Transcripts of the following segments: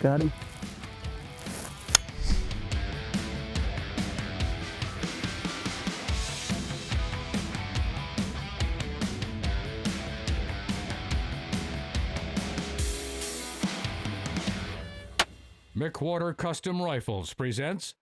got him. McWhorter Custom Rifles presents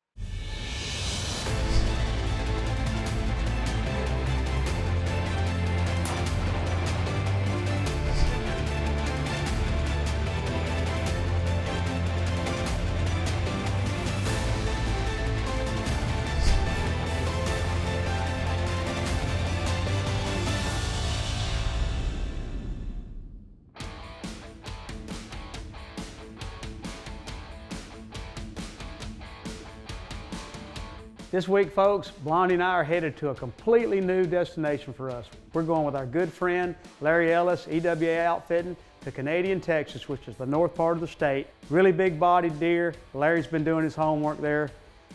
This week, folks, Blondie and I are headed to a completely new destination for us. We're going with our good friend, Larry Ellis, EWA Outfitting, to Canadian Texas, which is the north part of the state. Really big-bodied deer. Larry's been doing his homework there.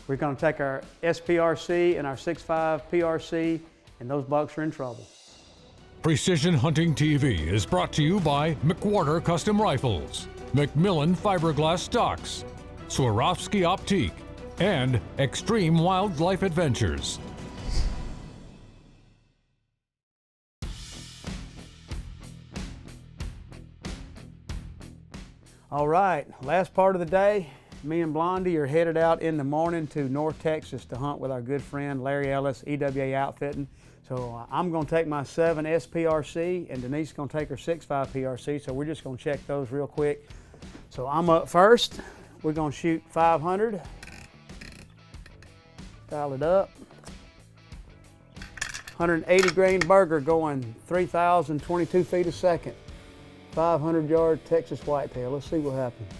We're going to take our SPRC and our 6.5 PRC, and those bucks are in trouble. Precision Hunting TV is brought to you by McWhorter Custom Rifles, Macmillan Fiberglass Stocks, Swarovski Optique, and Extreme Wildlife Adventures. All right, last part of the day, me and Blondie are headed out in the morning to North Texas to hunt with our good friend Larry Ellis, EWA Outfitting. So I'm going to take my 7 SPRC and Denise is going to take her 6.5 PRC, so we're just going to check those real quick. So I'm up first. We're going to shoot 500. Dial it up. 180 grain burger going 3,022 feet a second. 500 yard Texas whitetail. Let's see what happens.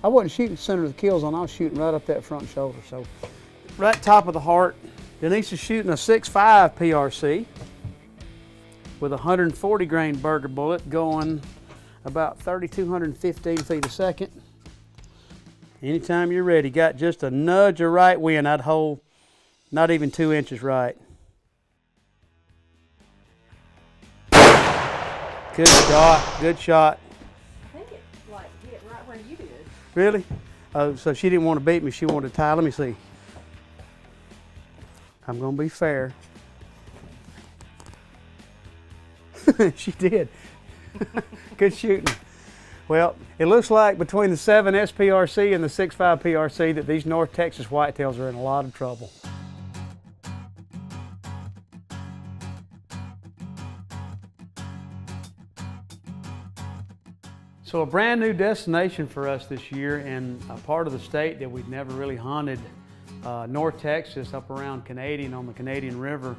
I wasn't shooting center of the kill zone, I was shooting right up that front shoulder. So right top of the heart. Denise is shooting a 6.5 PRC with a 140 grain burger bullet going about 3,215 feet a second. Anytime you're ready, got just a nudge of right wind. I'd hold not even 2 inches right. Good shot, good shot. I think it like hit right where you did. Really? So she didn't want to beat me, she wanted to tie. Let me see. I'm gonna be fair. She did. Good shooting. Well, it looks like between the 7 SPRC and the 6.5 PRC that these North Texas whitetails are in a lot of trouble. So a brand new destination for us this year in a part of the state that we'd never really hunted, North Texas, up around Canadian on the Canadian River,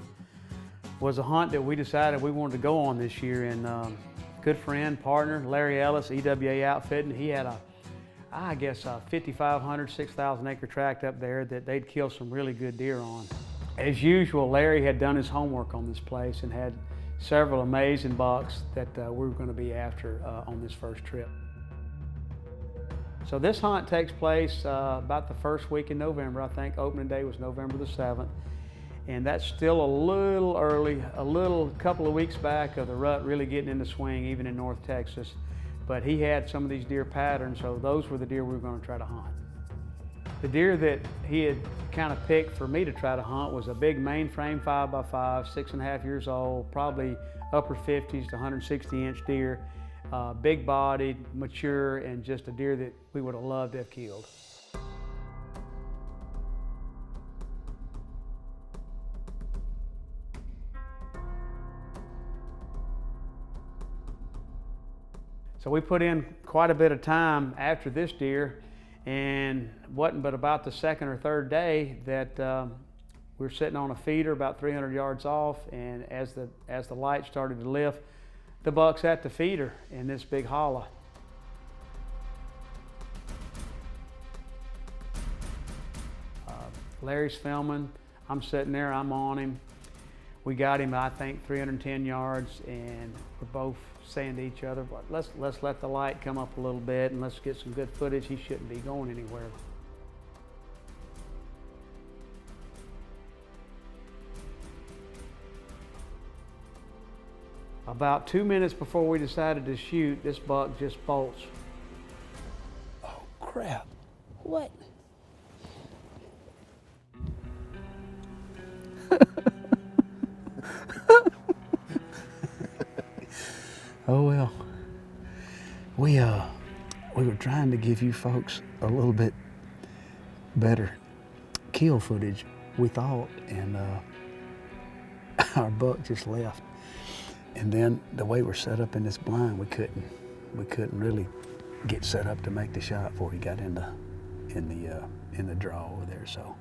was a hunt that we decided we wanted to go on this year. And good friend, partner, Larry Ellis, EWA Outfitting, he had I guess a 5,500, 6,000 acre tract up there that they'd kill some really good deer on. As usual, Larry had done his homework on this place and had several amazing bucks that we were going to be after on this first trip. So this hunt takes place about the first week in November. I think opening day was November the 7th. And that's still a little early, a couple of weeks back of the rut really getting into swing, even in North Texas. But he had some of these deer patterns, so those were the deer we were going to try to hunt. The deer that he had kind of picked for me to try to hunt was a big mainframe 5x5, 6.5 years old, probably upper 50s to 160-inch deer, big-bodied, mature, and just a deer that we would have loved to have killed. So we put in quite a bit of time after this deer, and wasn't but about the second or third day that we were sitting on a feeder about 300 yards off, and as the light started to lift, the buck's at the feeder in this big hollow. Larry's filming, I'm sitting there, I'm on him. We got him, I think, 310 yards, and we're both saying to each other, let's let the light come up a little bit and let's get some good footage. He shouldn't be going anywhere. About 2 minutes before we decided to shoot, this buck just bolts. Oh, crap. What? Oh, well. We were trying to give you folks a little bit better kill footage, we thought, and our buck just left. And then the way we're set up in this blind, we couldn't really get set up to make the shot before he got in the draw over there. So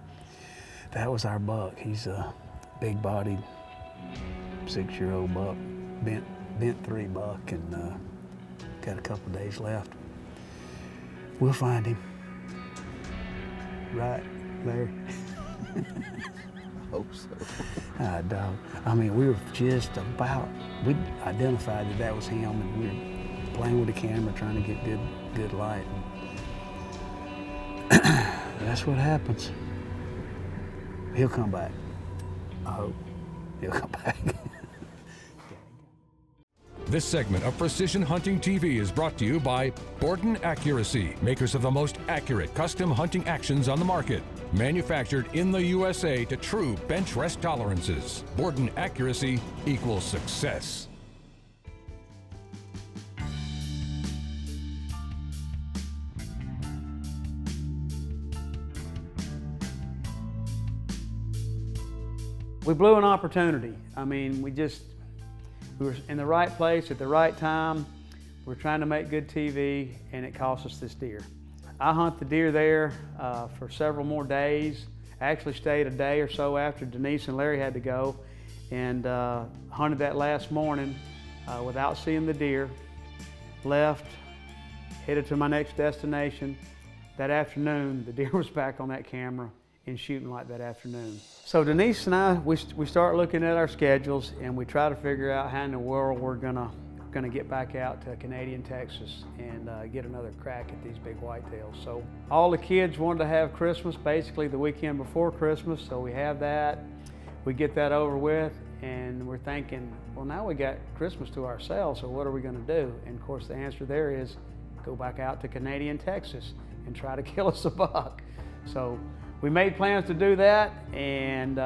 that was our buck. He's a big-bodied 6-year-old buck, bent 3 buck, and got a couple days left. We'll find him. Right, Larry? Hope so. Dog. I mean, we were just about, we identified that was him, and we were playing with the camera, trying to get good light. And that's what happens. He'll come back. I hope he'll come back. This segment of Precision Hunting TV is brought to you by Borden Accuracy, makers of the most accurate custom hunting actions on the market. Manufactured in the USA to true bench rest tolerances. Borden Accuracy equals success. We blew an opportunity. I mean, we were in the right place at the right time. We're trying to make good TV, and it cost us this deer. I hunt the deer there for several more days. I actually stayed a day or so after Denise and Larry had to go, and hunted that last morning without seeing the deer. Left, headed to my next destination. That afternoon, the deer was back on that camera and shooting like that afternoon. So Denise and I, we start looking at our schedules, and we try to figure out how in the world we're gonna get back out to Canadian Texas and get another crack at these big whitetails. So all the kids wanted to have Christmas basically the weekend before Christmas, so we have that. We get that over with, and we're thinking, well, now we got Christmas to ourselves, so what are we gonna do? And of course the answer there is go back out to Canadian Texas and try to kill us a buck. So we made plans to do that, and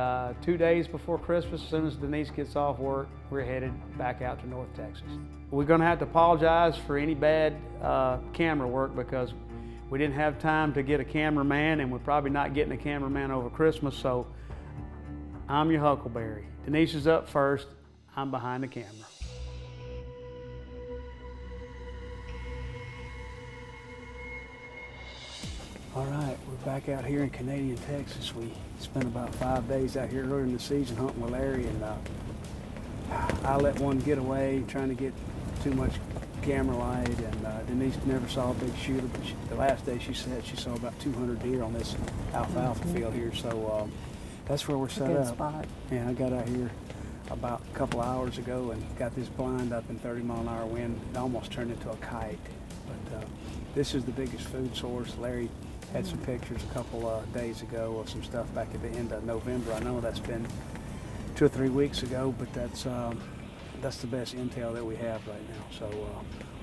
2 days before Christmas, as soon as Denise gets off work, we're headed back out to North Texas. We're gonna have to apologize for any bad camera work because we didn't have time to get a cameraman, and we're probably not getting a cameraman over Christmas, so I'm your huckleberry. Denise is up first, I'm behind the camera. All right, we're back out here in Canadian Texas. We spent about 5 days out here earlier in the season hunting with Larry, and I let one get away trying to get too much camera light, and Denise never saw a big shooter, but the last day she said she saw about 200 deer on this alfalfa field here, so that's where we're set Good up. spot. And I got out here about a couple hours ago and got this blind up in 30-mile-an-hour wind. It almost turned into a kite, but this is the biggest food source. Larry had some pictures a couple days ago of some stuff back at the end of November. I know that's been 2 or 3 weeks ago, but that's the best intel that we have right now. So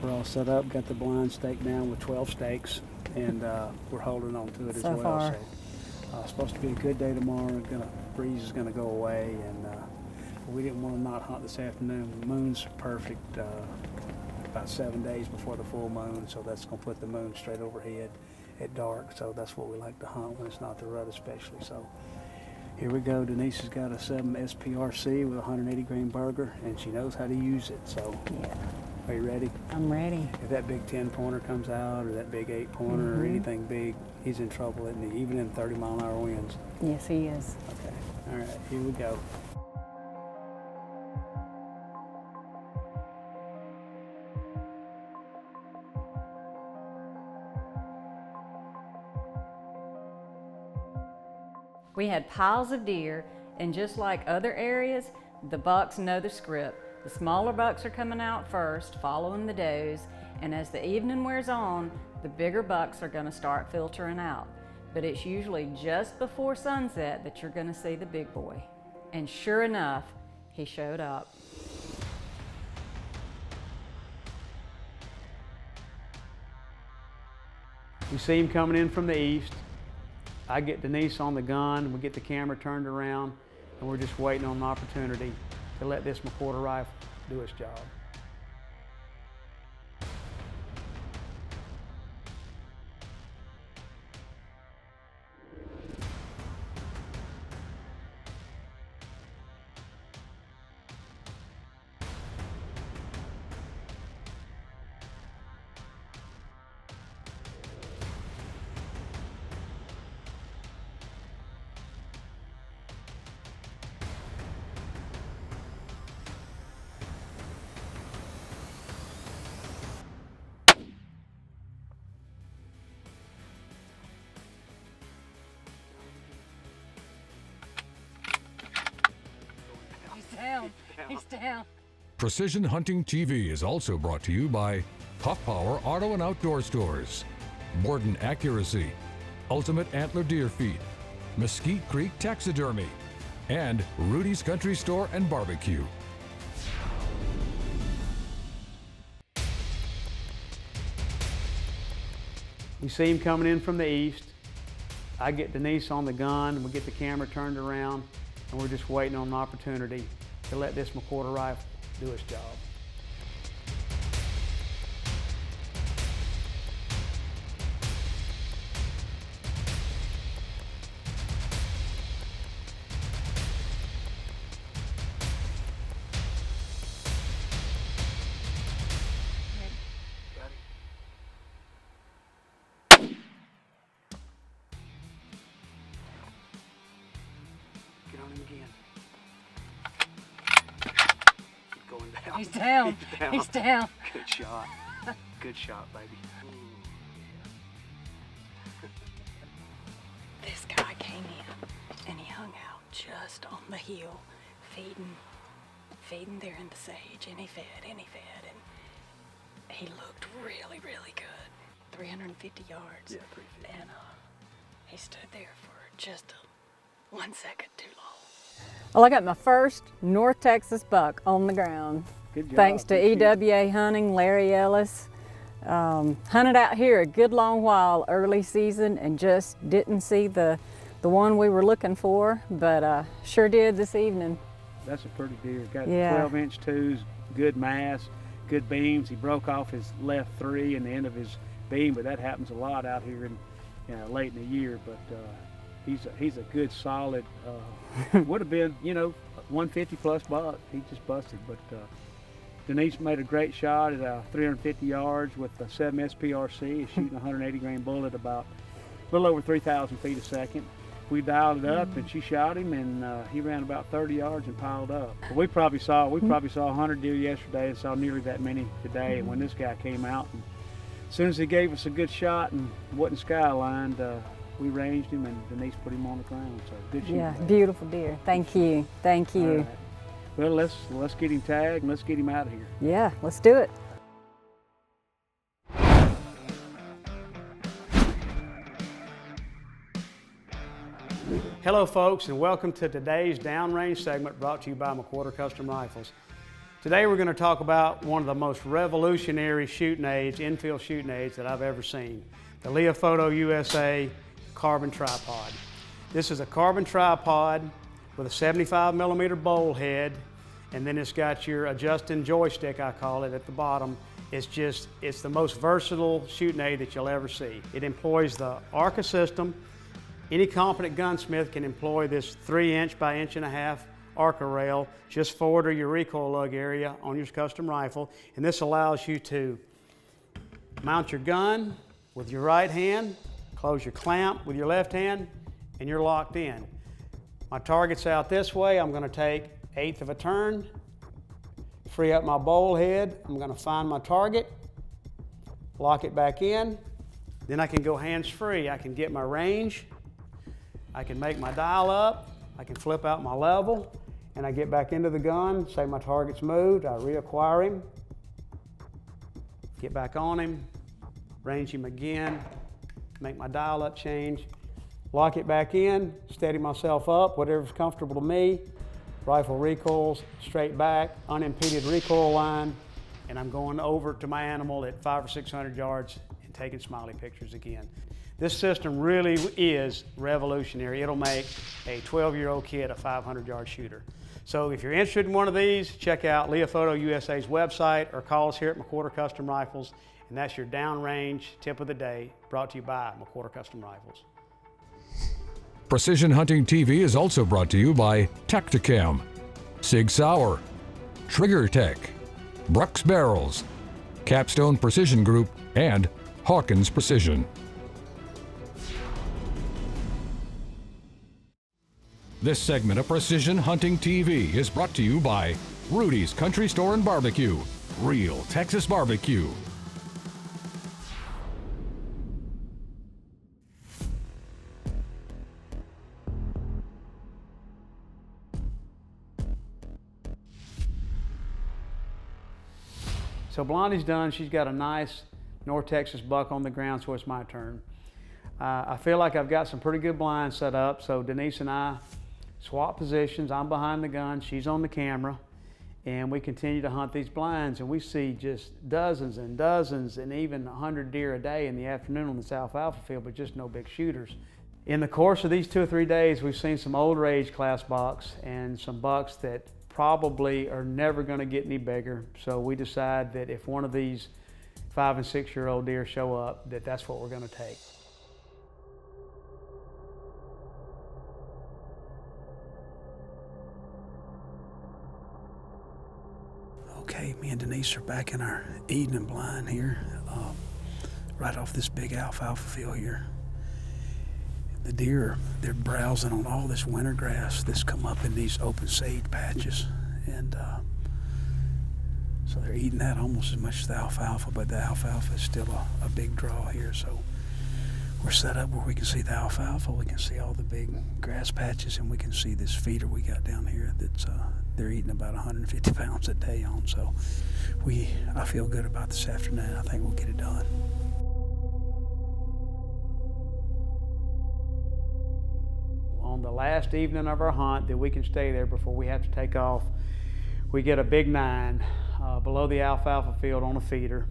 we're all set up, got the blind staked down with 12 stakes, and we're holding on to it as So well. far. So it's supposed to be a good day tomorrow. Breeze is gonna go away, and we didn't want to not hunt this afternoon. The moon's perfect about 7 days before the full moon, so that's gonna put the moon straight overhead at dark, so that's what we like to hunt when it's not the rut especially. So here we go. Denise has got a 7 SPRC with a 180 grain burger, and she knows how to use it. So Yeah, are you ready? I'm ready. If that big 10-pointer comes out, or that big 8-pointer, or anything big, he's in trouble, isn't he? Even in 30-mile-an-hour winds. Yes, he is. Okay, all right, here we go. We had piles of deer, and just like other areas, the bucks know the script. The smaller bucks are coming out first, following the does, and as the evening wears on, the bigger bucks are going to start filtering out. But it's usually just before sunset that you're going to see the big boy. And sure enough, he showed up. We see him coming in from the east. I get Denise on the gun, we get the camera turned around, and we're just waiting on an opportunity to let this McWhorter rifle do its job. He's down. Precision Hunting TV is also brought to you by Puff Power Auto and Outdoor Stores, Borden Accuracy, Ultimate Antler Deer Feed, Mesquite Creek Taxidermy, and Rudy's Country Store and Barbecue. We see him coming in from the east. I get Denise on the gun, we get the camera turned around, and we're just waiting on an opportunity to let this McWhorter rifle do its job. Get on him again. Keep going down. He's down. He's down. Good shot. Good shot, baby. This guy came in and he hung out just on the hill, feeding there in the sage, and he fed, and he looked really, really good. 350 yards. Yeah, 350. And he stood there for just 1 second too long. Well, I got my first North Texas buck on the ground. Good job. Thanks to Good shoot. EWA Hunting, Larry Ellis. Hunted out here a good long while early season and just didn't see the one we were looking for, but sure did this evening. That's a pretty deer. Got Yeah. 12-inch twos, good mass, good beams. He broke off his left 3 in the end of his beam, but that happens a lot out here in late in the year. But he's a good solid. Would have been 150 plus buck. He just busted. But Denise made a great shot at 350 yards with a 7 SPRC. He's shooting a 180 grain bullet about a little over 3,000 feet a second. We dialed it up and she shot him, and he ran about 30 yards and piled up. But we probably saw 100 deer yesterday and saw nearly that many today. And when this guy came out, and as soon as he gave us a good shot and wasn't skylined, we ranged him and Denise put him on the ground. So good shooting. Yeah, beautiful deer. Thank you. Thank you. All right. Well, let's get him tagged and let's get him out of here. Yeah, let's do it. Hello folks, and welcome to today's downrange segment brought to you by McWhorter Custom Rifles. Today we're going to talk about one of the most revolutionary shooting aids, infield shooting aids that I've ever seen, the Leofoto USA carbon tripod. This is a carbon tripod with a 75 millimeter bowl head, and then it's got your adjusting joystick, I call it, at the bottom. It's the most versatile shooting aid that you'll ever see. It employs the ARCA system. Any competent gunsmith can employ this 3-inch by 1.5 inch ARCA rail just forward of your recoil lug area on your custom rifle, and this allows you to mount your gun with your right hand, close your clamp with your left hand, and you're locked in. My target's out this way. I'm going to take 1/8 of a turn, free up my bowl head. I'm going to find my target, lock it back in. Then I can go hands-free. I can get my range. I can make my dial up. I can flip out my level, and I get back into the gun. Say my target's moved. I reacquire him, get back on him, range him again, make my dial up change, lock it back in, steady myself up, whatever's comfortable to me. Rifle recoils straight back, unimpeded recoil line, and I'm going over to my animal at 500 or 600 yards in taking smiley pictures again. This system really is revolutionary. It'll make a 12-year-old kid a 500-yard shooter. So if you're interested in one of these, check out Leofoto USA's website or call us here at McWhorter Custom Rifles, and that's your downrange tip of the day, brought to you by McWhorter Custom Rifles. Precision Hunting TV is also brought to you by Tacticam, Sig Sauer, Trigger Tech, Brooks Barrels, Capstone Precision Group, and Hawkins Precision. This segment of Precision Hunting TV is brought to you by Rudy's Country Store and Barbecue, real Texas barbecue. So Blondie's done. She's got a nice North Texas buck on the ground, so it's my turn. I feel like I've got some pretty good blinds set up, so Denise and I swap positions. I'm behind the gun, she's on the camera, and we continue to hunt these blinds, and we see just dozens and dozens and even 100 deer a day in the afternoon on this alfalfa field, but just no big shooters. In the course of these 2 or 3 days, we've seen some older age class bucks and some bucks that probably are never going to get any bigger. So we decide that if one of these 5- and 6-year-old deer show up, that's what we're going to take. Okay, me and Denise are back in our evening blind here, right off this big alfalfa field here. The deer, they're browsing on all this winter grass that's come up in these open sage patches, and so they're eating that almost as much as the alfalfa, but the alfalfa is still a big draw here. So we're set up where we can see the alfalfa, we can see all the big grass patches, and we can see this feeder we got down here that's they're eating about 150 pounds a day on. So I feel good about this afternoon. I think we'll get it done. On the last evening of our hunt that we can stay there before we have to take off, we get a big 9 below the alfalfa field on a feeder.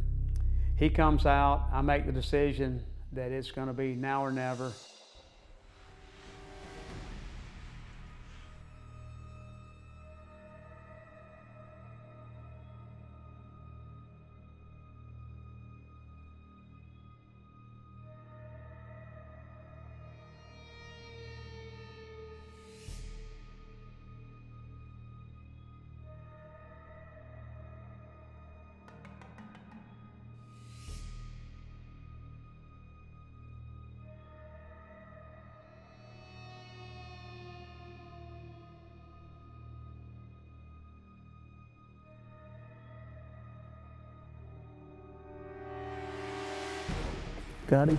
He comes out, I make the decision that it's going to be now or never. Got him?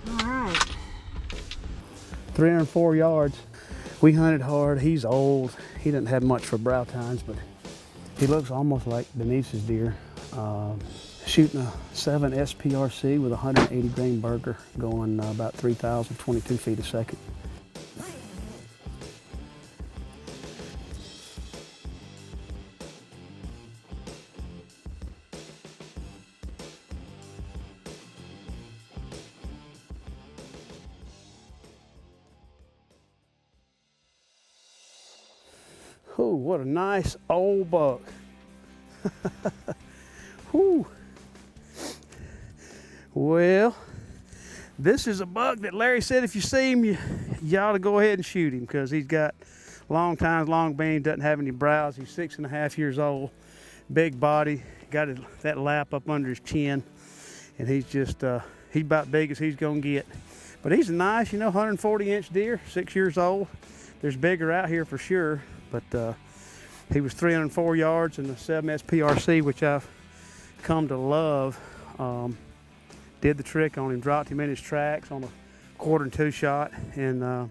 All right. 304 yards. We hunted hard. He's old. He doesn't have much for brow tines, but he looks almost like Denise's deer. Shooting a 7 SPRC with a 180 grain burger, going about 3,022 feet a second. Oh, what a nice old buck. Whew. Well, this is a buck that Larry said if you see him, you ought to go ahead and shoot him, because he's got long tines, long beams, doesn't have any brows. He's 6.5 years old, big body, got that lap up under his chin, and he's just, he's about big as he's gonna get. But he's a nice, 140-inch deer, 6 years old. There's bigger out here for sure, but he was 304 yards in the 7S PRC, which I've come to love. Did the trick on him, dropped him in his tracks on a 1/4 2 shot, and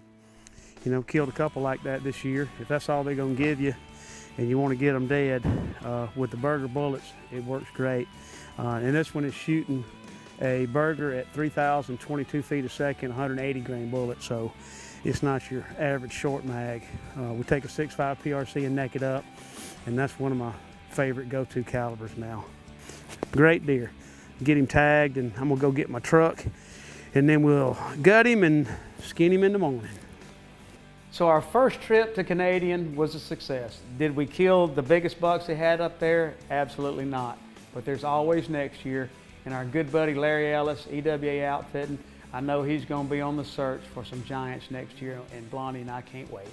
you know, killed a couple like that this year. If that's all they're gonna give you, and you want to get them dead with the Burger bullets, it works great. And this one is shooting a Burger at 3,022 feet a second, 180 grain bullet, so it's not your average short mag. We take a 6.5 PRC and neck it up, and that's one of my favorite go-to calibers now. Great deer. Get him tagged, and I'm gonna go get my truck, and then we'll gut him and skin him in the morning. So our first trip to Canadian was a success. Did we kill the biggest bucks they had up there? Absolutely not. But there's always next year, and our good buddy Larry Ellis, EWA Outfitting, I know he's gonna be on the search for some giants next year, and Blondie and I can't wait.